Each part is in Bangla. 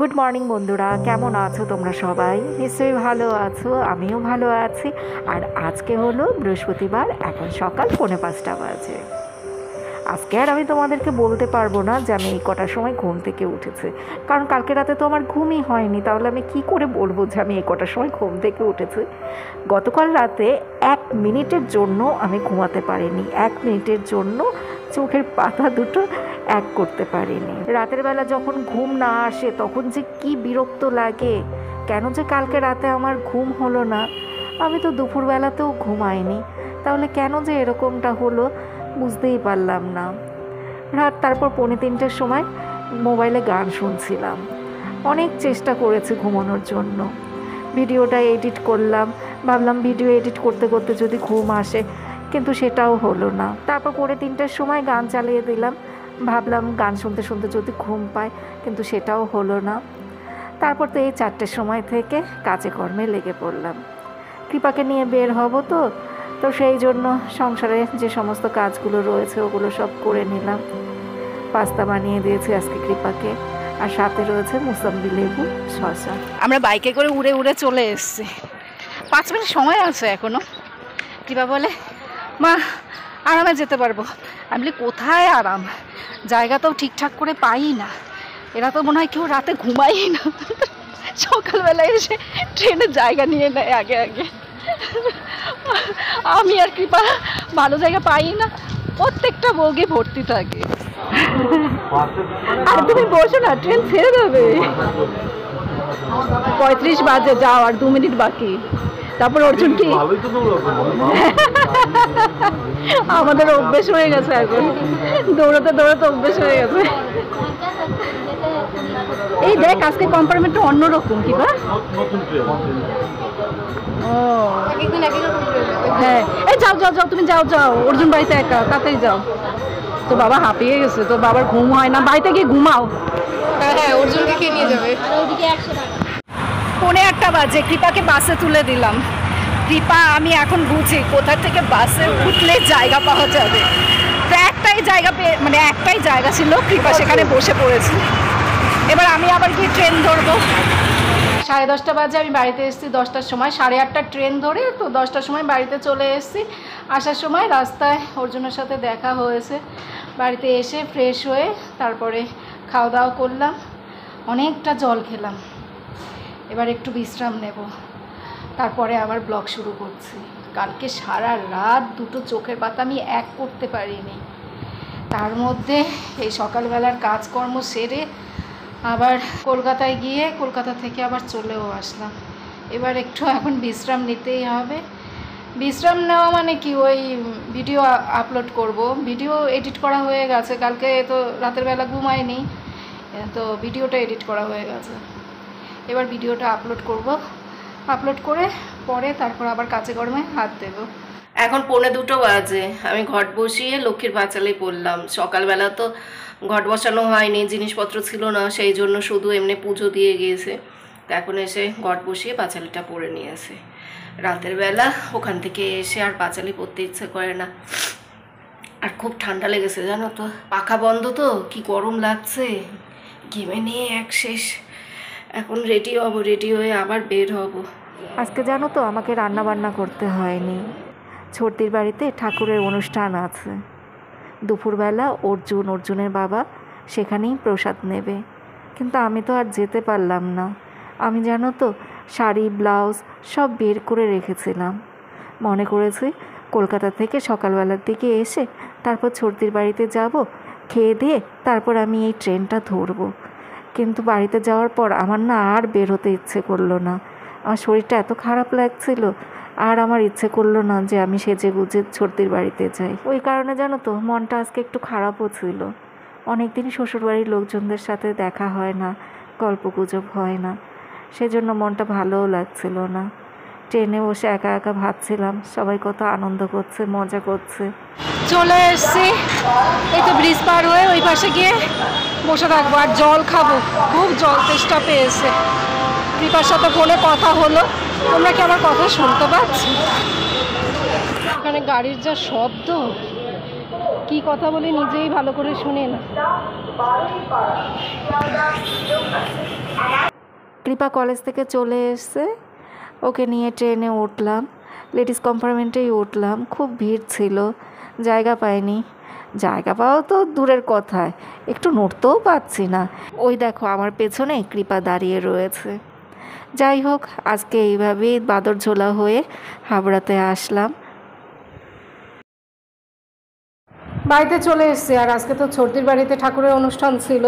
গুড মর্নিং বন্ধুরা, কেমন আছো তোমরা সবাই? নিশ্চয়ই ভালো আছো, আমিও ভালো আছি। আর আজকে হলো বৃহস্পতিবার, এখন সকাল 4:45 বাজে। আজকে আর আমি তোমাদেরকে বলতে পারবো না যে আমি এই কটার সময় ঘুম থেকে উঠেছি, কারণ কালকে রাতে তো আমার ঘুমই হয়নি। তাহলে আমি কি করে বলবো যে আমি এই কটার সময় ঘুম থেকে উঠেছি? গতকাল রাতে 1 মিনিটের জন্য আমি ঘুমাতে পারিনি, 1 মিনিটের জন্য চোখের পাতা দুটো এক করতে পারিনি। রাতের বেলা যখন ঘুম না আসে তখন যে কি বিরক্ত লাগে, কেন যে কালকে রাতে আমার ঘুম হলো না। আমি তো দুপুরবেলাতেও ঘুমাইনি, তাহলে কেন যে এরকমটা হলো বুঝতেই পারলাম না। তারপর 2:45-র সময় মোবাইলে গান শুনছিলাম। অনেক চেষ্টা করেছি ঘুমানোর জন্য, ভিডিওটা এডিট করলাম, ভাবলাম ভিডিও এডিট করতে করতে যদি ঘুম আসে, কিন্তু সেটাও হলো না। তারপর 3:45-র সময় গান চালিয়ে দিলাম, ভাবলাম গান শুনতে শুনতে যদি ঘুম পায়, কিন্তু সেটাও হলো না। তারপর তো এই 4টের সময় থেকে কাজে কর্মে লেগে পড়লাম। কৃপাকে নিয়ে বের হব তো সেই জন্য সংসারে যে সমস্ত কাজগুলো রয়েছে ওগুলো সব করে নিলাম। পাস্তা বানিয়ে দিয়েছি আজকে কৃপাকে, আর সাথে রয়েছে মুসাম্বি, লেবু, শসা। আমরা বাইকে করে উড়ে উড়ে চলে এসেছি। 5 মিনিট সময় আছে এখনো। কৃপা বলে, মা আরামে যেতে পারবো। আমি বলি, কোথায় আরাম, জায়গা তো ঠিকঠাক করে পাই না। এরা তো মনে হয় কেউ রাতে ঘুমাই না, সকালবেলায় এসে ট্রেনের জায়গা নিয়ে নেয় আগে আগে। আমি আর কৃপা ভালো জায়গা পাই না, প্রত্যেকটা বগি ভর্তি থাকে। আর তুমি বসো না, ট্রেন ছেড়ে দেবে। 35 বাজে, যাও, আর 2 মিনিট বাকি। তারপর অর্জুন কি, আমাদের অভ্যেস হয়ে গেছে, এখন দৌড়াতে দৌড়াতে অভ্যেস হয়ে গেছে। এই দেখ, আজকে কম্পার্টমেন্টটা অন্যরকম। কি বা হ্যাঁ, এই যাও যাও যাও, তুমি যাও যাও, অর্জুন বাড়িতে একা, তাড়াতাড়ি যাও। তো বাবা হাঁপিয়ে গেছে, তো বাবার ঘুম হয় না, বাড়িতে গিয়ে ঘুমাও। হ্যাঁ, অর্জুনকে কে নিয়ে যাবে? 8:45 বাজে, কৃপাকে বাসে তুলে দিলাম। কৃপা, আমি এখন বুঝি কোথা থেকে বাসে উঠলে জায়গা পাওয়া যাবে। তো একটাই জায়গা ছিল, কৃপা সেখানে বসে পড়েছে। এবার আমি আবার গিয়ে ট্রেন ধরবো। 10:30 বাজে আমি বাড়িতে এসেছি 10টার সময়, 8:30 ট্রেন ধরে তো 10টার সময় বাড়িতে চলে এসেছি। আসার সময় রাস্তায় অর্জুনের সাথে দেখা হয়েছে। বাড়িতে এসে ফ্রেশ হয়ে তারপরে খাওয়া দাওয়া করলাম, অনেকটা জল খেলাম। এবার একটু বিশ্রাম নেব, তারপরে আবার ব্লগ শুরু করছি। কালকে সারা রাত দুটো চোখের পাতা আমি এক করতে পারিনি। তার মধ্যে এই সকালবেলার কাজকর্ম সেরে আবার কলকাতায় গিয়ে কলকাতা থেকে আবার চলেও আসলাম। এবার একটু এখন বিশ্রাম নিতেই হবে। বিশ্রাম নেওয়া মানে কি, ওই ভিডিও আপলোড করব। ভিডিও এডিট করা হয়ে গেছে, কালকে তো রাতের বেলা ঘুমায়নি, তো ভিডিওটা এডিট করা হয়ে গেছে। এবার ভিডিওটা আপলোড করব, আপলোড করে পরে তারপর আবার কাজে কর্মে হাত দেব। এখন 1:45 বাজে, আমি ঘট বসিয়ে লক্ষ্মীর পাঁচালি পড়লাম। সকালবেলা তো ঘট বসানো হয়নি, জিনিসপত্র ছিল না, সেই জন্য শুধু এমনি পুজো দিয়ে গিয়েছে। তো এখন এসে ঘট বসিয়ে পাঁচালিটা পড়ে নিয়েছে। রাতের বেলা ওখান থেকে এসে আর পাঁচালি পড়তে ইচ্ছে করে না, আর খুব ঠান্ডা লেগেছে জানো তো, পাখা বন্ধ তো, কি গরম লাগছে, ঘেমে নিয়ে এক শেষ। এখন রেডি হব, রেডি হয়ে আবার বের হব। আজকে জানো তো আমাকে রান্না বান্না করতে হয়নি, ছর্দির বাড়িতে ঠাকুরের অনুষ্ঠান আছে। দুপুরবেলা অর্জুনের বাবা সেখানেই প্রসাদ নেবে, কিন্তু আমি তো আর যেতে পারলাম না। আমি জানো তো শাড়ি ব্লাউজ সব বের করে রেখেছিলাম, মনে করেছি কলকাতা থেকে সকালবেলার দিকে এসে তারপর ছর্দির বাড়িতে যাব, খেয়ে দিয়ে তারপর আমি এই ট্রেনটা ধরবো। কিন্তু বাড়িতে যাওয়ার পর আমার না আর বের হতে ইচ্ছে করলো না, আমার শরীরটা এত খারাপ লাগছিল, আর আমার ইচ্ছে করলো না যে আমি সেজে গুজে ছর্দির বাড়িতে যাই। ওই কারণে জানো তো মনটা আজকে একটু খারাপও ছিল। অনেকদিন শ্বশুরবাড়ির লোকজনদের সাথে দেখা হয় না, গল্প গুজব হয় না, সেজন্য মনটা ভালোও লাগছিল না। ট্রেনে বসে একা একা ভাবছিলাম সবাই কত আনন্দ করছে, মজা করছে। চলে এসছি, এই তো ব্রিজ পার হয়ে ওই পাশে গিয়ে বসে থাকবো আর জল খাবো, খুব জল তেষ্টা পেয়েছে। কৃপার সাথে ফোনে কথা হলো, তোমরা কি আমার কথা শুনতে পাচ্ছ? এখানে গাড়ির যা শব্দ, কি কথা বলি নিজেই ভালো করে শুনি না। কৃপা কলেজ থেকে চলে এসছে, ওকে নিয়ে ট্রেনে উঠলাম, লেডিস কম্পার্টমেন্টেই উঠলাম। খুব ভিড় ছিল, জায়গা পাইনি। জায়গা পাওয়া তো দূরের কথায়, একটু নড়তেও পারছি না। ওই দেখো আমার পেছনে কৃপা দাঁড়িয়ে রয়েছে। যাই হোক, আজকে এইভাবেই বাদর ঝোলা হয়ে হাবড়াতে আসলাম। বাড়িতে চলে এসেছি, আর আজকে তো ছর্দির বাড়িতে ঠাকুরের অনুষ্ঠান ছিল,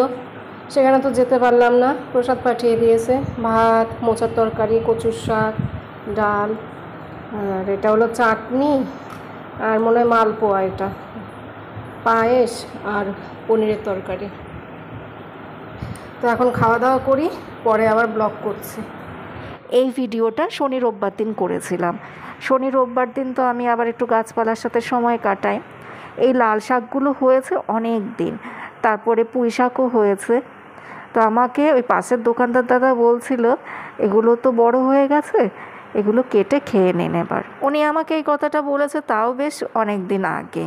সেখানে তো যেতে পারলাম না। প্রসাদ পাঠিয়ে দিয়েছে, ভাত, মোচার তরকারি, কচুর শাক, ডাল, আর এটা হলো চাটনি, আর মনে হয় মালপোয়া, এটা পায়েস আর পনিরের তরকারি। তো এখন খাওয়া দাওয়া করি, পরে আবার ব্লগ করছি। এই ভিডিওটা শনি রোববার দিন করেছিলাম। শনি রোববার দিন তো আমি আবার একটু গাছপালার সাথে সময় কাটাই। এই লাল শাকগুলো হয়েছে অনেক দিন, তারপরে পুঁই শাকও হয়েছে। তো আমাকে ওই পাশের দোকানদার দাদা বলছিল, এগুলো তো বড় হয়ে গেছে, এগুলো কেটে খেয়ে নিন এবার। উনি আমাকে এই কথাটা বলেছে তাও বেশ অনেক দিন আগে।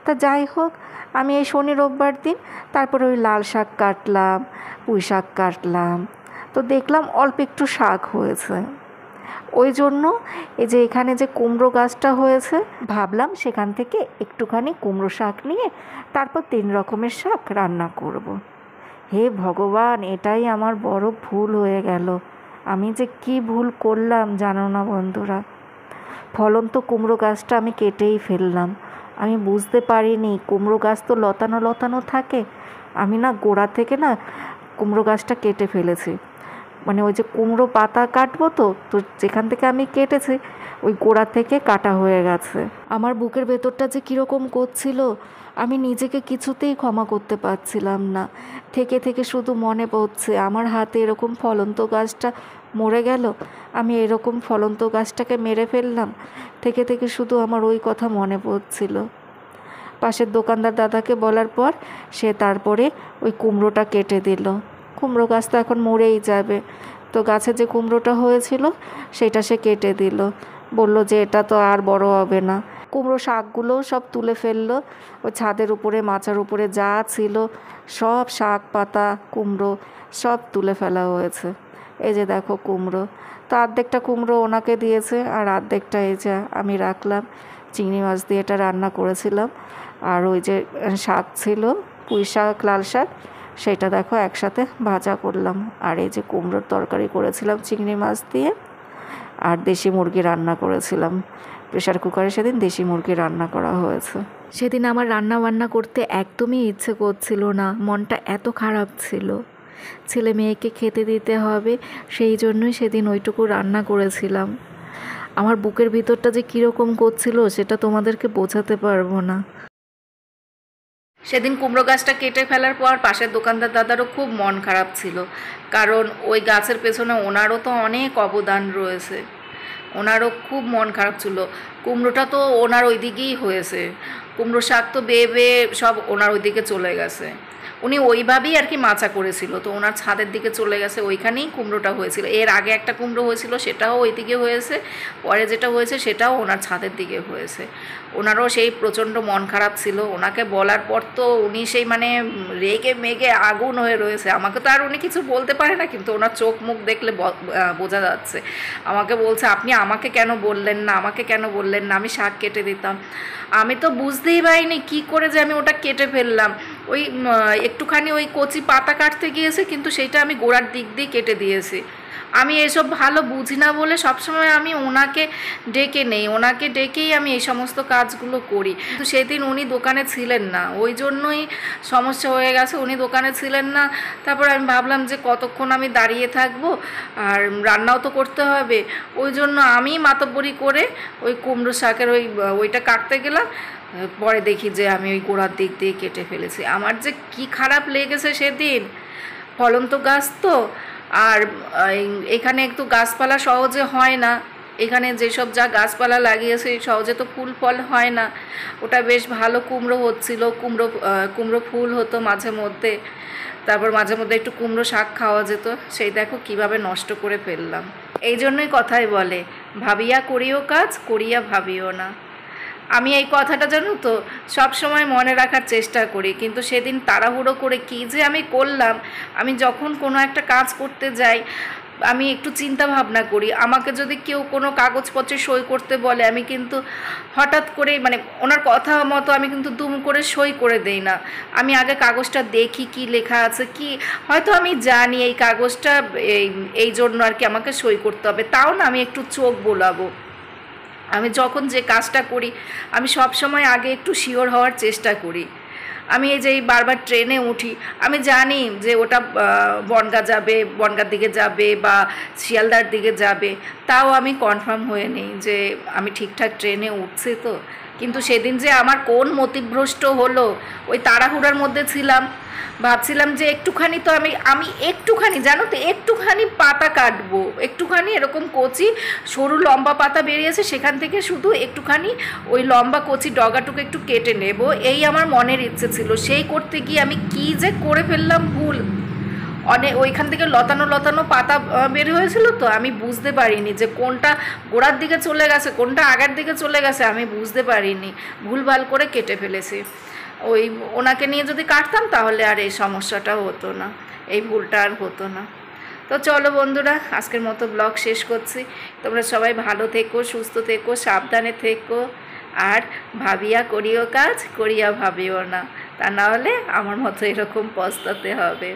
তা যাই হোক, আমি এই শনি রোববার দিন তারপরে ওই লাল শাক কাটলাম, পুঁই শাক কাটলাম। তো দেখলাম অল্প একটু শাক হয়েছে, ওই জন্য এই যে এখানে যে কুমড়ো গাছটা হয়েছে, ভাবলাম সেখান থেকে একটুখানি কুমড়ো শাক নিয়ে তারপর 3 রকমের শাক রান্না করব। হে ভগবান, এটাই আমার বড় ভুল হয়ে গেল। আমি যে কি ভুল করলাম জানো না বন্ধুরা। ফলন্ত কুমড়ো গাছটা আমি কেটেই ফেললাম। আমি বুঝতে পারিনি কুমড়ো গাছ তো লতানো লতানো থাকে। আমি না গোড়া থেকে না কুমড়ো গাছটা কেটে ফেলেছি। মানে ওই যে কুমড়ো পাতা কাটবো, তো যেখান থেকে আমি কেটেছি ওই গোড়া থেকে কাটা হয়ে গেছে। আমার বুকের ভেতরটা যে কীরকম করছিল, আমি নিজেকে কিছুতেই ক্ষমা করতে পারছিলাম না। থেকে থেকে শুধু মনে পড়ছে আমার হাতে এরকম ফলন্ত গাছটা মরে গেল, আমি এরকম ফলন্ত গাছটাকে মেরে ফেললাম। থেকে থেকে শুধু আমার ওই কথা মনে পড়ছিল। পাশের দোকানদার দাদাকে বলার পর সে তারপরে ওই কুমড়োটা কেটে দিল। কুমড়ো গাছ তো এখন মরেই যাবে, তো গাছে যে কুমড়োটা হয়েছিল সেটা সে কেটে দিল। বলল যে এটা তো আর বড় হবে না। কুমড়ো শাকগুলো সব তুলে ফেললো। ওই ছাদের উপরে মাচার উপরে যা ছিল সব শাক পাতা কুমড়ো সব তুলে ফেলা হয়েছে। এই যে দেখো কুমড়ো, তো অর্ধেকটা কুমড়ো ওনাকে দিয়েছে, আর অর্ধেকটা এই যে আমি রাখলাম। চিংড়ি মাছ দিয়ে এটা রান্না করেছিলাম। আর ওই যে শাক ছিল, পুঁই শাক, লাল শাক, সেটা দেখো একসাথে ভাজা করলাম। আর এই যে কুমড়োর তরকারি করেছিলাম চিংড়ি মাছ দিয়ে, আর দেশি মুরগি রান্না করেছিলাম। প্রেশার কুকারে সেদিন দেশি মুরগি রান্না করা হয়েছে। সেদিন আমার রান্না বান্না করতে একদমই ইচ্ছে করছিল না, মনটা এত খারাপ ছিল। ছেলে মেয়েকে খেতে দিতে হবে, সেই জন্যই সেদিন ওইটুকু রান্না করেছিলাম। আমার বুকের ভিতরটা যে কীরকম করছিল সেটা তোমাদেরকে বোঝাতে পারবো না। সেদিন কুমড়ো গাছটা কেটে ফেলার পর পাশের দোকানদার দাদারও খুব মন খারাপ ছিল, কারণ ওই গাছের পেছনে ওনারও তো অনেক অবদান রয়েছে। ওনারও খুব মন খারাপ ছিল। কুমড়োটা তো ওনার ওই দিকেই হয়েছে, কুমড়ো শাক তো বেয়ে বেয়ে সব ওনার ওই দিকে চলে গেছে। উনি ওইভাবেই আর কি মাচা করেছিল, তো ওনার ছাদের দিকে চলে গেছে, ওইখানেই কুমড়োটা হয়েছিল। এর আগে একটা কুমড়ো হয়েছিল, সেটাও ওই দিকে হয়েছে, পরে যেটা হয়েছে সেটাও ওনার ছাদের দিকে হয়েছে। ওনারও সেই প্রচণ্ড মন খারাপ ছিল। ওনাকে বলার পর তো উনি সেই মানে রেগে মেগে আগুন হয়ে রয়েছে। আমাকে তো আর উনি কিছু বলতে পারে না, কিন্তু ওনার চোখ মুখ দেখলে বোঝা যাচ্ছে। আমাকে বলছে, আপনি আমাকে কেন বললেন না, আমাকে কেন বললেন না, আমি শাক কেটে দিতাম। আমি তো বুঝতেই পারিনি কী করে যে আমি ওটা কেটে ফেললাম। ওই একটুখানি ওই কচি পাতা কাটতে গিয়েছে, কিন্তু সেইটা আমি গোড়ার দিক দিয়ে কেটে দিয়েছি। আমি এসব ভালো বুঝি না বলে সবসময় আমি ওনাকে ডেকে নেই, ওনাকে ডেকেই আমি এই সমস্ত কাজগুলো করি। কিন্তু সেদিন উনি দোকানে ছিলেন না, ওই জন্যই সমস্যা হয়ে গেছে। উনি দোকানে ছিলেন না, তারপর আমি ভাবলাম যে কতক্ষণ আমি দাঁড়িয়ে থাকবো, আর রান্নাও তো করতে হবে। ওই জন্য আমি মাতব্বরি করে ওই কুমড়ো শাকের ওইটা কাটতে গেলাম। পরে দেখি যে আমি ওই গোড়ার দিক দিয়ে কেটে ফেলেছি। আমার যে কি খারাপ লেগেছে সেদিন। ফলন্ত গাছ তো, আর এখানে একটু গাছপালা সহজে হয় না। এখানে যেসব যা গাছপালা লাগিয়েছে সহজে তো ফুল ফল হয় না। ওটা বেশ ভালো কুমড়ো হচ্ছিল, কুমড়ো ফুল হতো মাঝে মধ্যে, তারপর মাঝে মধ্যে একটু কুমড়ো শাক খাওয়া যেত। সেই দেখো কিভাবে নষ্ট করে ফেললাম। এই জন্যই কথাই বলে, ভাবিয়া করিও কাজ, করিয়া ভাবিও না। আমি এই কথাটা জানো তো সব সময় মনে রাখার চেষ্টা করি, কিন্তু সেদিন তাড়াহুড়ো করে কী যে আমি করলাম। আমি যখন কোনো একটা কাজ করতে যাই আমি একটু চিন্তা ভাবনা করি। আমাকে যদি কেউ কোনো কাগজপত্রে সই করতে বলে আমি কিন্তু হঠাৎ করে মানে ওনার কথা মতো আমি কিন্তু দুম করে সই করে দেই না। আমি আগে কাগজটা দেখি কি লেখা আছে, কি হয়তো আমি জানি এই কাগজটা এই জন্য আর কি আমাকে সই করতে হবে, তাও না আমি একটু চোখ বোলাবো। আমি যখন যে কাজটা করি আমি সব সময় আগে একটু শিওর হওয়ার চেষ্টা করি। আমি এই যে বারবার ট্রেনে উঠি, আমি জানি যে ওটা বনগাঁ যাবে, বনগাঁর দিকে যাবে বা শিয়ালদার দিকে যাবে, তাও আমি কনফার্ম হয়ে নিই যে আমি ঠিকঠাক ট্রেনে উঠছি তো। কিন্তু সেদিন যে আমার কোন মতিভ্রষ্ট হলো, ওই তাড়াহুড়ার মধ্যে ছিলাম, ভাবছিলাম যে একটুখানি তো আমি একটুখানি জানো তো একটুখানি পাতা কাটবো, একটুখানি এরকম কচি সরু লম্বা পাতা বেরিয়েছে, সেখান থেকে শুধু একটুখানি ওই লম্বা কচি ডগাটুকু একটু কেটে নেব, এই আমার মনের ইচ্ছে ছিল। সেই করতে গিয়ে আমি কি যে করে ফেললাম ভুল, ওইখান থেকে লতানো লতানো পাতা বের হয়েছিল, তো আমি বুঝতে পারিনি যে কোনটা গোড়ার দিকে চলে গেছে কোনটা আগের দিকে চলে গেছে, আমি বুঝতে পারিনি, ভুলভাল করে কেটে ফেলেছি। ওই ওনাকে নিয়ে যদি কাটতাম তাহলে আর এই সমস্যাটা হতো না, এই ভুলটা আর হতো না। তো চলো বন্ধুরা, আজকের মতো ব্লগ শেষ করছি। তোমরা সবাই ভালো থেকো, সুস্থ থেকো, সাবধানে থেকো, আর ভাবিয়া করিও কাজ, করিয়া ভাবিও না, তা না হলে আমার মতো এরকম পস্তাতে হবে।